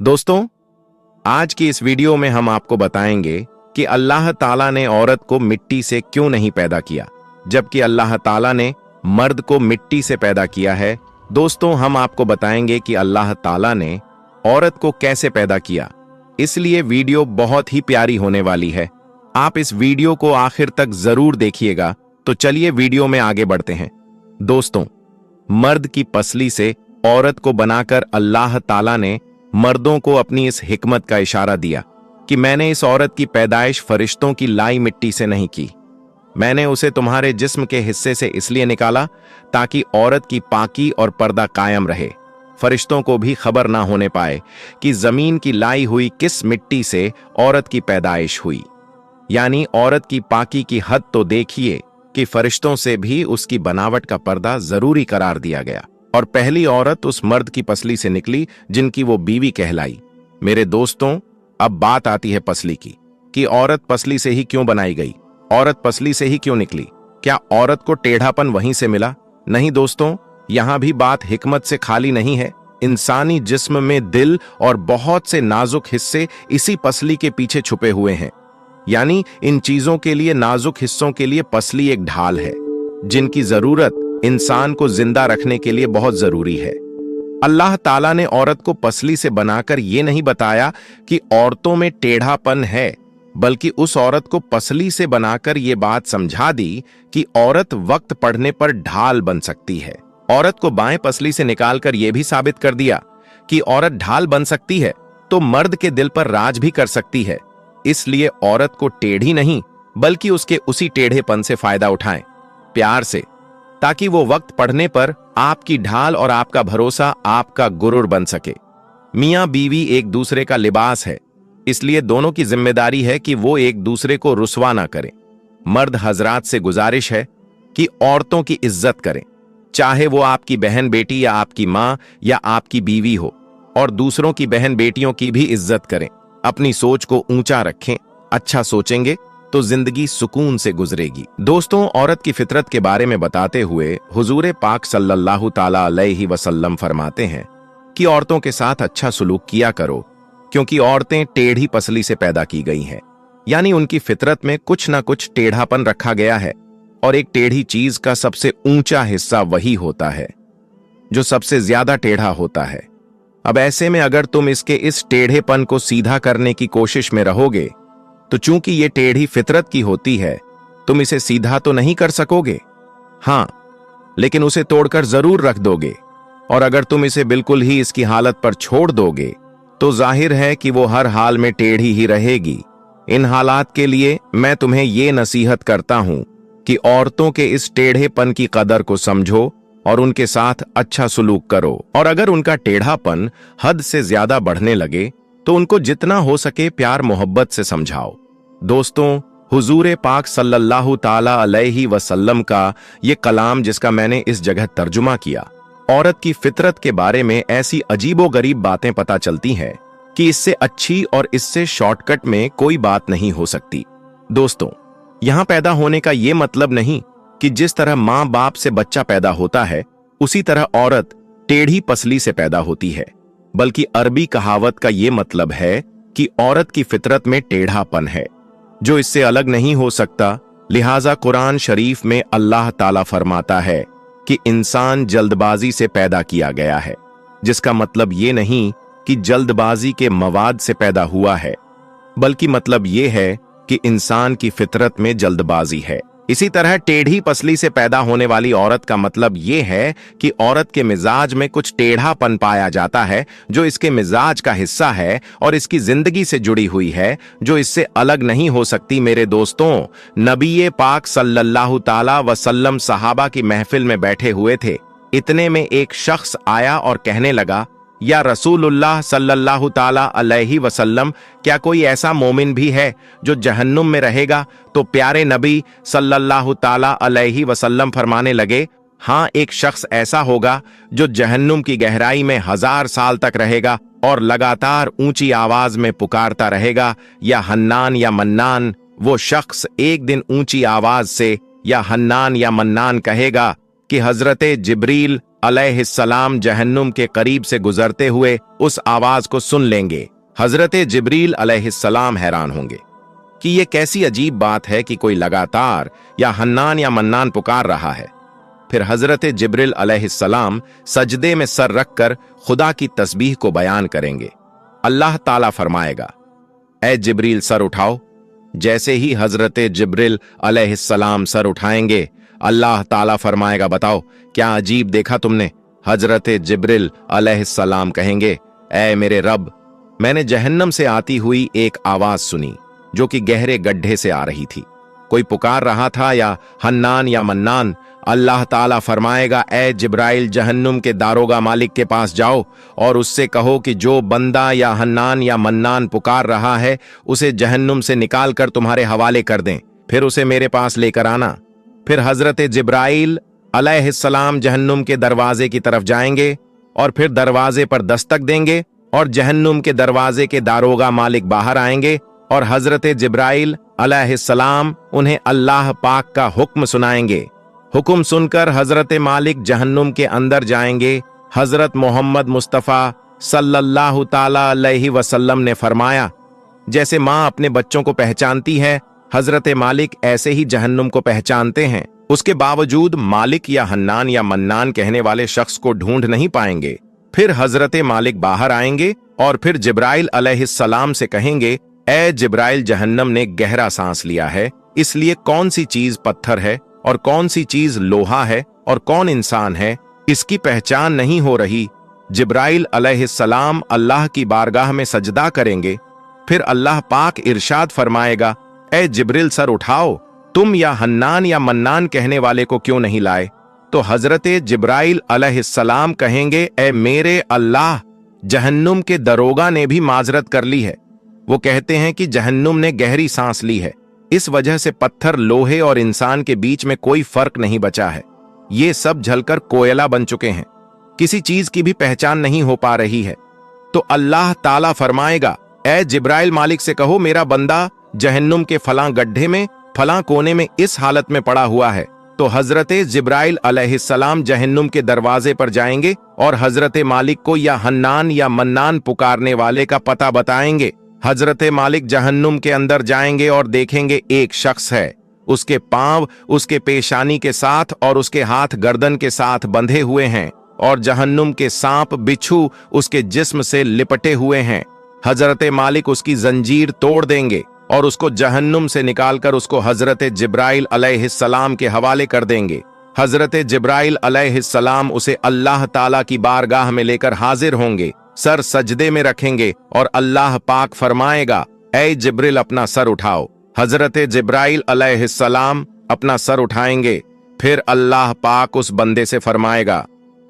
दोस्तों, आज की इस वीडियो में हम आपको बताएंगे कि अल्लाह ताला ने औरत को मिट्टी से क्यों नहीं पैदा किया, जबकि अल्लाह ताला ने मर्द को मिट्टी से पैदा किया है। दोस्तों, हम आपको बताएंगे कि अल्लाह ताला ने औरत को कैसे पैदा किया, इसलिए वीडियो बहुत ही प्यारी होने वाली है। आप इस वीडियो को आखिर तक जरूर देखिएगा। तो चलिए वीडियो में आगे बढ़ते हैं। दोस्तों, मर्द की पसली से औरत को बनाकर अल्लाह ताला ने मर्दों को अपनी इस हिकमत का इशारा दिया कि मैंने इस औरत की पैदाइश फरिश्तों की लाई मिट्टी से नहीं की, मैंने उसे तुम्हारे जिस्म के हिस्से से इसलिए निकाला ताकि औरत की पाकी और पर्दा कायम रहे, फरिश्तों को भी खबर ना होने पाए कि जमीन की लाई हुई किस मिट्टी से औरत की पैदाइश हुई। यानी औरत की पाकी की हद तो देखिए कि फरिश्तों से भी उसकी बनावट का पर्दा जरूरी करार दिया गया। और पहली औरत उस मर्द की पसली से निकली जिनकी वो बीवी कहलाई। मेरे दोस्तों, अब बात आती है पसली की कि औरत पसली से ही क्यों बनाई गई, औरत पसली से ही क्यों निकली। क्या औरत को टेढ़ापन वहीं से मिला? नहीं दोस्तों, यहां भी बात हिकमत से खाली नहीं है। इंसानी जिस्म में दिल और बहुत से नाजुक हिस्से इसी पसली के पीछे छुपे हुए हैं। यानी इन चीजों के लिए, नाजुक हिस्सों के लिए पसली एक ढाल है जिनकी जरूरत इंसान को जिंदा रखने के लिए बहुत जरूरी है। अल्लाह ताला ने औरत को पसली से बनाकर यह नहीं बताया कि औरतों में टेढ़ापन है, बल्कि उस औरत को पसली से बनाकर यह बात समझा दी कि औरत वक्त पड़ने पर ढाल बन सकती है। औरत को बाएं पसली से निकालकर यह भी साबित कर दिया कि औरत ढाल बन सकती है तो मर्द के दिल पर राज भी कर सकती है। इसलिए औरत को टेढ़ी नहीं, बल्कि उसके उसी टेढ़ेपन से फायदा उठाएं, प्यार से, ताकि वो वक्त पड़ने पर आपकी ढाल और आपका भरोसा, आपका गुरूर बन सके। मियां बीवी एक दूसरे का लिबास है, इसलिए दोनों की जिम्मेदारी है कि वो एक दूसरे को रुसवा ना करें। मर्द हजरात से गुजारिश है कि औरतों की इज्जत करें, चाहे वो आपकी बहन बेटी या आपकी मां या आपकी बीवी हो, और दूसरों की बहन बेटियों की भी इज्जत करें। अपनी सोच को ऊंचा रखें, अच्छा सोचेंगे तो जिंदगी सुकून से गुजरेगी। दोस्तों, औरत की फितरत के बारे में बताते हुए हुजूर पाक सल्लल्लाहु ताला अलैहि वसल्लम फरमाते हैं कि औरतों के साथ अच्छा सुलूक किया करो, क्योंकि औरतें टेढ़ी पसली से पैदा की गई हैं। यानी उनकी फितरत में कुछ ना कुछ टेढ़ापन रखा गया है, और एक टेढ़ी चीज का सबसे ऊंचा हिस्सा वही होता है जो सबसे ज्यादा टेढ़ा होता है। अब ऐसे में अगर तुम इसके इस टेढ़ेपन को सीधा करने की कोशिश में रहोगे तो चूंकि ये टेढ़ी फितरत की होती है, तुम इसे सीधा तो नहीं कर सकोगे, हां, लेकिन उसे तोड़कर जरूर रख दोगे। और अगर तुम इसे बिल्कुल ही इसकी हालत पर छोड़ दोगे तो जाहिर है कि वो हर हाल में टेढ़ी ही रहेगी। इन हालात के लिए मैं तुम्हें ये नसीहत करता हूं कि औरतों के इस टेढ़ेपन की कदर को समझो और उनके साथ अच्छा सुलूक करो। और अगर उनका टेढ़ापन हद से ज्यादा बढ़ने लगे तो उनको जितना हो सके प्यार मोहब्बत से समझाओ। दोस्तों, हुजूर पाक सल्लल्लाहु ताला अलैहि वसल्लम का ये कलाम जिसका मैंने इस जगह तर्जुमा किया, औरत की फितरत के बारे में ऐसी अजीबोगरीब बातें पता चलती हैं कि इससे अच्छी और इससे शॉर्टकट में कोई बात नहीं हो सकती। दोस्तों, यहां पैदा होने का ये मतलब नहीं कि जिस तरह मां बाप से बच्चा पैदा होता है उसी तरह औरत टेढ़ी पसली से पैदा होती है, बल्कि अरबी कहावत का ये मतलब है कि औरत की फितरत में टेढ़ापन है जो इससे अलग नहीं हो सकता। लिहाजा कुरान शरीफ में अल्लाह ताला फरमाता है कि इंसान जल्दबाजी से पैदा किया गया है, जिसका मतलब ये नहीं कि जल्दबाजी के मवाद से पैदा हुआ है, बल्कि मतलब ये है कि इंसान की फितरत में जल्दबाजी है। इसी तरह टेढ़ी पसली से पैदा होने वाली औरत का मतलब ये है कि औरत के मिजाज में कुछ टेढ़ापन पाया जाता है जो इसके मिजाज का हिस्सा है और इसकी जिंदगी से जुड़ी हुई है, जो इससे अलग नहीं हो सकती। मेरे दोस्तों, नबी पाक सल्लल्लाहु ताला वसल्लम सहाबा की महफिल में बैठे हुए थे। इतने में एक शख्स आया और कहने लगा, या रसूलुल्लाह सल्लल्लाहु ताला अलैहि वसल्लम, क्या कोई ऐसा मोमिन भी है जो जहन्नुम में रहेगा? तो प्यारे नबी सल्लल्लाहु ताला अलैहि वसल्लम फरमाने लगे, हां, एक शख्स ऐसा होगा जो जहन्नुम की गहराई में 1000 साल तक रहेगा और लगातार ऊंची आवाज में पुकारता रहेगा, या हन्नान या मन्नान। वो शख्स एक दिन ऊंची आवाज से या हन्नान या मन्नान कहेगा कि हजरत जिब्रील अलैहिस्सलाम जहन्नुम के करीब से गुजरते हुए उस आवाज को सुन लेंगे। हजरत जिब्रील अलैहिस्सलाम हैरान होंगे कि ये कैसी अजीब बात है कि कोई लगातार या हन्नान या मन्नान पुकार रहा है। फिर हजरत जिब्रील अलैहिस्सलाम सजदे में सर रखकर खुदा की तस्बीह को बयान करेंगे। अल्लाह ताला फरमाएगा, ए जिब्रील सर उठाओ। जैसे ही हजरत जिब्रील अलैहिस्सलाम सर उठाएंगे, अल्लाह ताला फरमाएगा, बताओ क्या अजीब देखा तुमने? हजरत जिब्रील अलैहिस्सलाम कहेंगे, ए मेरे रब, मैंने जहन्नम से आती हुई एक आवाज सुनी जो कि गहरे गड्ढे से आ रही थी। कोई पुकार रहा था या हन्नान या मन्नान। अल्लाह ताला फरमाएगा, ए जिब्राइल जहन्नुम के दारोगा मालिक के पास जाओ और उससे कहो कि जो बंदा या हन्नान या मन्नान पुकार रहा है उसे जहन्नुम से निकाल कर तुम्हारे हवाले कर दें, फिर उसे मेरे पास लेकर आना। फिर हजरत जिब्राइल अलैहिस्सलाम जहन्नुम के दरवाजे की तरफ जाएंगे और फिर दरवाजे पर दस्तक देंगे और जहन्नुम के दरवाजे के दारोगा मालिक बाहर आएंगे और हजरत जिब्राइल अलैहिस्सलाम उन्हें अल्लाह पाक का हुक्म सुनाएंगे। हुक्म सुनकर हजरत मालिक जहन्नुम के अंदर जाएंगे। हजरत मोहम्मद मुस्तफ़ा सल्लल्लाहु ताला अलैहि वसल्लम ने फरमाया, जैसे माँ अपने बच्चों को पहचानती है, हजरत मालिक ऐसे ही जहन्नुम को पहचानते हैं। उसके बावजूद मालिक या हन्नान या मन्नान कहने वाले शख्स को ढूंढ नहीं पाएंगे। फिर हजरत मालिक बाहर आएंगे और फिर जिब्राइल अलैहिस्सलाम से कहेंगे, ए जिब्राइल जहन्नम ने गहरा सांस लिया है, इसलिए कौन सी चीज पत्थर है और कौन सी चीज लोहा है और कौन इंसान है, इसकी पहचान नहीं हो रही। जिब्राइल अलैहिस्सलाम अल्लाह की बारगाह में सजदा करेंगे। फिर अल्लाह पाक इरशाद फरमाएगा, ए जिब्रील सर उठाओ, तुम या हन्नान या मन्नान कहने वाले को क्यों नहीं लाए? तो हजरत जिब्राइल अलैहिस्सलाम कहेंगे, ए मेरे अल्लाह, जहन्नुम के दरोगा ने भी माजरत कर ली है। वो कहते हैं कि जहन्नुम ने गहरी सांस ली है, इस वजह से पत्थर, लोहे और इंसान के बीच में कोई फर्क नहीं बचा है। ये सब जलकर कोयला बन चुके हैं, किसी चीज की भी पहचान नहीं हो पा रही है। तो अल्लाह ताला फरमाएगा, ए जिब्राइल मालिक से कहो मेरा बंदा जहन्नुम के फलां गड्ढे में फलां कोने में इस हालत में पड़ा हुआ है। तो हजरत जिब्राइल अलैहिस्सलाम जहन्नुम के दरवाजे पर जाएंगे और हजरत मालिक को या हन्नान या मन्नान पुकारने वाले का पता बताएंगे। हजरत मालिक जहन्नुम के अंदर जाएंगे और देखेंगे एक शख्स है, उसके पांव उसके पेशानी के साथ और उसके हाथ गर्दन के साथ बंधे हुए हैं और जहन्नुम के सांप बिच्छू उसके जिस्म से लिपटे हुए हैं। हजरत मालिक उसकी जंजीर तोड़ देंगे और उसको जहन्नुम से निकालकर उसको हजरत जिब्राइल अलैहिस्सलाम के हवाले कर देंगे। हजरत जिब्राइल अलैहिस्सलाम उसे अल्लाह ताला की बारगाह में लेकर हाजिर होंगे, सर सजदे में रखेंगे और अल्लाह पाक फरमाएगा, ए जिब्रील अपना सर उठाओ। हजरत जिब्राइल अलैहिस्सलाम अपना सर उठाएंगे। फिर अल्लाह पाक उस बंदे से फरमाएगा,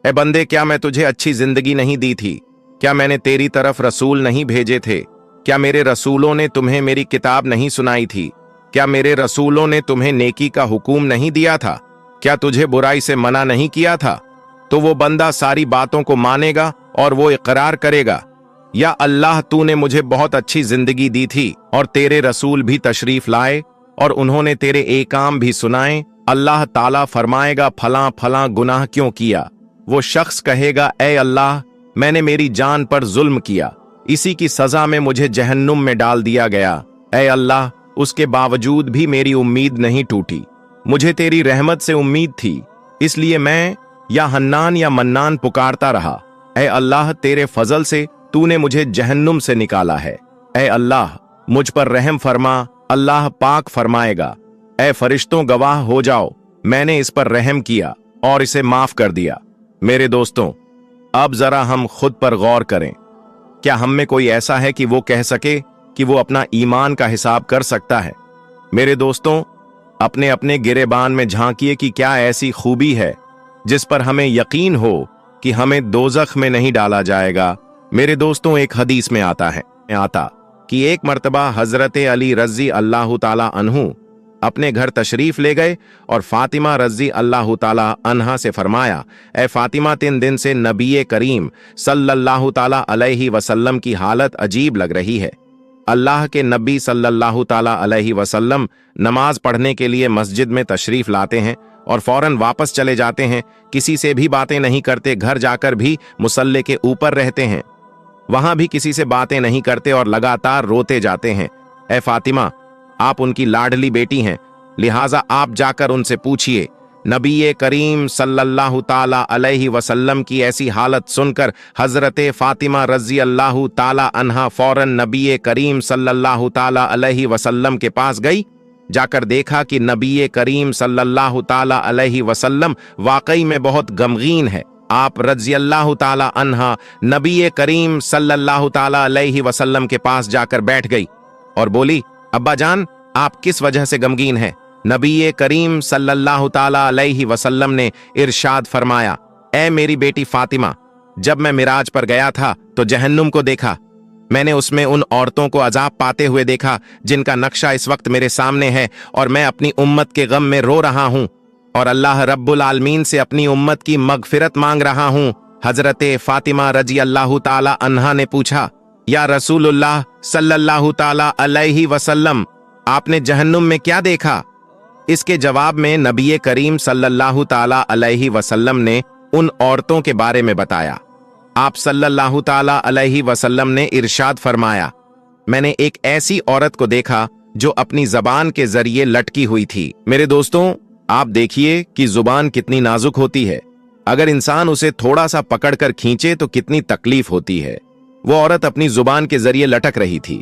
ए बंदे, क्या मैं तुझे अच्छी जिंदगी नहीं दी थी? क्या मैंने तेरी तरफ रसूल नहीं भेजे थे? क्या मेरे रसूलों ने तुम्हें मेरी किताब नहीं सुनाई थी? क्या मेरे रसूलों ने तुम्हें नेकी का हुक्म नहीं दिया था? क्या तुझे बुराई से मना नहीं किया था? तो वो बंदा सारी बातों को मानेगा और वो इकरार करेगा, या अल्लाह तूने मुझे बहुत अच्छी जिंदगी दी थी और तेरे रसूल भी तशरीफ लाए और उन्होंने तेरे एकाम भी सुनाए। अल्लाह ताला फरमाएगा, फलां फलां गुनाह क्यों किया? वो शख्स कहेगा, ए अल्लाह, मैंने मेरी जान पर जुल्म किया, इसी की सजा में मुझे जहन्नुम में डाल दिया गया। ए अल्लाह, उसके बावजूद भी मेरी उम्मीद नहीं टूटी, मुझे तेरी रहमत से उम्मीद थी, इसलिए मैं या हन्नान या मन्नान पुकारता रहा। ए अल्लाह, तेरे फजल से तूने मुझे जहन्नुम से निकाला है। ए अल्लाह, मुझ पर रहम फरमा। अल्लाह पाक फरमाएगा, ए फरिश्तों गवाह हो जाओ, मैंने इस पर रहम किया और इसे माफ कर दिया। मेरे दोस्तों, अब जरा हम खुद पर गौर करें। क्या हम में कोई ऐसा है कि वो कह सके कि वो अपना ईमान का हिसाब कर सकता है? मेरे दोस्तों, अपने अपने गिरेबान में झांकिए कि क्या ऐसी खूबी है जिस पर हमें यकीन हो कि हमें दोजख में नहीं डाला जाएगा। मेरे दोस्तों, एक हदीस में आता कि एक मर्तबा हजरत अली रज़ी अल्लाह ताला अन्हु अपने घर तशरीफ ले गए और फातिमा रज़ी अल्लाह ताला अन्हा से फरमाया, ए फातिमा, 3 दिन से नबी करीम सल्लल्लाहु ताला अलैहि वसल्लम की हालत अजीब लग रही है। अल्लाह के नबी सल्लल्लाहु ताला अलैहि वसल्लम नमाज पढ़ने के लिए मस्जिद में तशरीफ लाते हैं और फौरन वापस चले जाते हैं, किसी से भी बातें नहीं करते, घर जाकर भी मुसल्ले के ऊपर रहते हैं, वहां भी किसी से बातें नहीं करते और लगातार रोते जाते हैं। ए फातिमा, आप उनकी लाडली बेटी हैं, लिहाजा आप जाकर उनसे पूछिए। नबी करीम सल्लल्लाहु ताला अलैहि वसल्लम की ऐसी हालत सुनकर हजरत फातिमा रजी अल्लाह ताला अन्हा फौरन नबी करीम सल्लल्लाहु ताला अलैहि वसल्लम के पास गई। जाकर देखा कि नबी करीम सल्लल्लाहु ताला अलैहि वसल्लम वाकई में बहुत गमगीन है। आप रजी अल्लाह ताला अन्हा नबी करीम सल्लल्लाहु ताला अलैहि वसल्लम के पास जाकर बैठ गई और बोली, अब्बा जान, आप किस वजह से गमगीन हैं? नबी करीम सल्लल्लाहु ताला अलैहि वसल्लम ने इरशाद फरमाया, ए मेरी बेटी फातिमा, जब मैं मिराज पर गया था तो जहन्नुम को देखा। मैंने उसमें उन औरतों को अजाब पाते हुए देखा जिनका नक्शा इस वक्त मेरे सामने है, और मैं अपनी उम्मत के गम में रो रहा हूं और अल्लाह रब्बुल आलमीन से अपनी उम्मत की मगफिरत मांग रहा हूं। हजरत फातिमा रजी अल्लाह ताला अन्हा ने पूछा, या रसूलुल्लाह सल्लल्लाहु ताला अलैहि वसल्लम, आपने जहन्नुम में क्या देखा? इसके जवाब में नबी करीम सल्लल्लाहु ताला अलैहि वसल्लम ने उन औरतों के बारे में बताया। आप सल्लल्लाहु ताला अलैहि वसल्लम ने इरशाद फरमाया, मैंने एक ऐसी औरत को देखा जो अपनी जबान के जरिए लटकी हुई थी। मेरे दोस्तों, आप देखिए कि जुबान कितनी नाजुक होती है। अगर इंसान उसे थोड़ा सा पकड़कर खींचे तो कितनी तकलीफ होती है। वो औरत अपनी जुबान के जरिए लटक रही थी,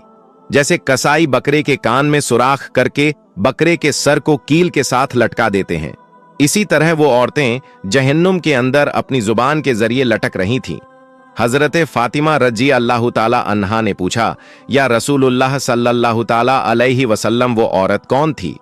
जैसे कसाई बकरे के कान में सुराख करके बकरे के सर को कील के साथ लटका देते हैं। इसी तरह वो औरतें जहन्नुम के अंदर अपनी जुबान के जरिए लटक रही थीं। हजरत फातिमा रजी अल्लाह ताला अन्हा ने पूछा, या रसूलुल्लाह सल्लल्लाहु ताला अलैहि वसल्लम, वो औरत कौन थी?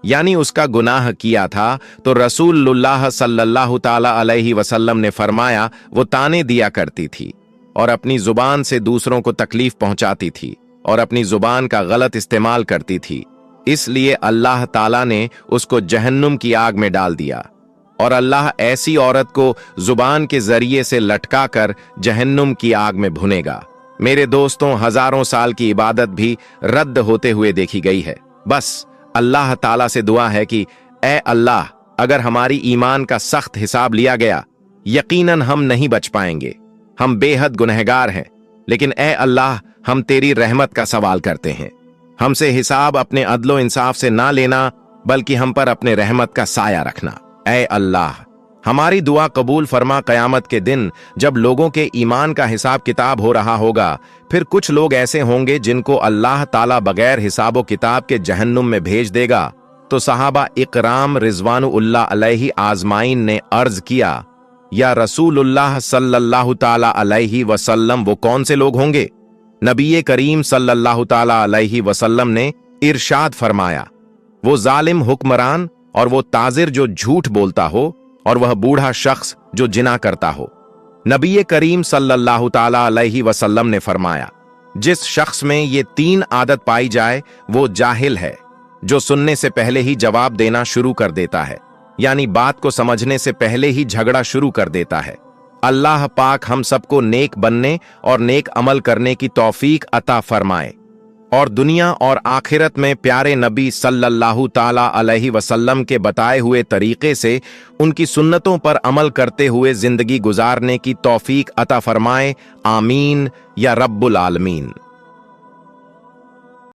यानी उसका गुनाह किया था तो रसूलुल्लाह सल्लल्लाहु ताला अलैहि वसल्लम ने फरमाया, वो ताने दिया करती थी और अपनी जुबान से दूसरों को तकलीफ पहुंचाती थी और अपनी जुबान का गलत इस्तेमाल करती थी। इसलिए अल्लाह ताला ने उसको जहन्नुम की आग में डाल दिया, और अल्लाह ऐसी औरत को जुबान के जरिए से लटकाकर जहन्नुम की आग में भुनेगा। मेरे दोस्तों, हजारों साल की इबादत भी रद्द होते हुए देखी गई है। बस अल्लाह ताला से दुआ है कि ए अल्लाह, अगर हमारी ईमान का सख्त हिसाब लिया गया, यकीनन हम नहीं बच पाएंगे। हम बेहद गुनहगार हैं, लेकिन ए अल्लाह, हम तेरी रहमत का सवाल करते हैं। हमसे हिसाब अपने अदलो इंसाफ से ना लेना, बल्कि हम पर अपने रहमत का साया रखना। ऐ अल्लाह, हमारी दुआ कबूल फरमा। कयामत के दिन जब लोगों के ईमान का हिसाब किताब हो रहा होगा, फिर कुछ लोग ऐसे होंगे जिनको अल्लाह ताला बगैर हिसाबो किताब के जहन्नुम में भेज देगा। तो सहाबा इकराम रिजवानुल्लाह अलैहि आजमाइन ने अर्ज किया, या रसूलुल्लाह सल्लल्लाहु ताला अलैहि वसल्लम, वो कौन से लोग होंगे? नबी करीम सल्लल्लाहु ताला अलैहि वसल्लम ने इरशाद फरमाया, वो जालिम हुक्मरान और वो ताजिर जो झूठ बोलता हो, और वह बूढ़ा शख्स जो जिना करता हो। नबी करीम सल्लल्लाहु ताला अलैहि वसल्लम ने फरमाया, जिस शख्स में ये तीन आदत पाई जाए वो जाहिल है, जो सुनने से पहले ही जवाब देना शुरू कर देता है, यानी बात को समझने से पहले ही झगड़ा शुरू कर देता है। अल्लाह पाक हम सबको नेक बनने और नेक अमल करने की तौफीक अता फरमाए, और दुनिया और आखिरत में प्यारे नबी सल्लल्लाहु ताला अलैहि वसल्लम के बताए हुए तरीके से उनकी सुन्नतों पर अमल करते हुए जिंदगी गुजारने की तौफीक अता फरमाए। आमीन या रब्बुल आलमीन।